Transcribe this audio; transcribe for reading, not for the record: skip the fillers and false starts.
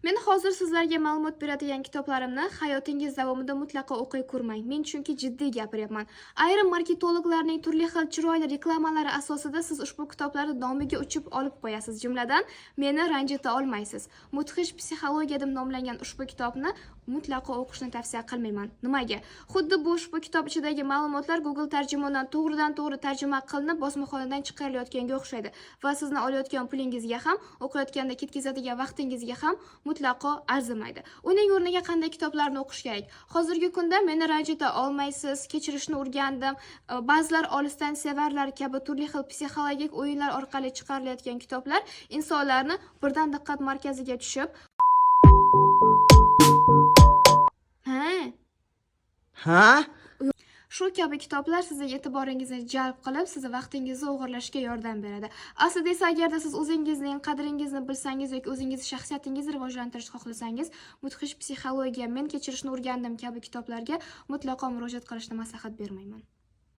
Men hozir sizlarga ma'lumot beradigan kitoblarimni hayotingiz davomida mutlaqo o'qiy ko'rmang. Men chunki jiddiy gapiryapman. Ayrim marketologlarning turli xil chiroyli reklamalari asosida siz ushbu kitoblarni nomiga uchib olib qo'yasiz. Jumladan, meni ranjita olmaysiz. Mudhish psixologiya deb nomlangan ushbu kitobni mutlaqo o'qishni tavsiya qilmayman. Nimaga? Xuddi bu ushbu kitob ichidagi ma'lumotlar Google tarjimondan to'g'ridan-to'g'ri tarjima qilinib, bosmaxonadan chiqarilayotganga o'xshaydi va sizni olayotgan pulingizga ham, o'qiyotganda ketkazadigan vaqtingizga ham mutlaqo arzimaydi. Uning o'rniga qanday kitoblarni o'qish kerak? Hozirgi kunda meni ranjita olmaysiz, kechirishni o'rgandim, ba'zilar olisdan sevarlar kabi turli xil psixologik o'yinlar orqali chiqarilayotgan kitoblar insonlarni birdan diqqat markaziga tushib, Ha? shu kabi kitoblar sizning e'tiboringizni jalb qilib, sizni vaqtingizni o'g'irlashga yordam beradi. Aslida esa agarda siz o'zingizning qadringizni bilsangiz yoki o'zingiz shaxsiyatingizni rivojlantirishni xohlasangiz, mudhish psixologiya, men kechirishni o'rgandim kabi kitoblarga mutlaqo murojaat qilishni maslahat bermayman.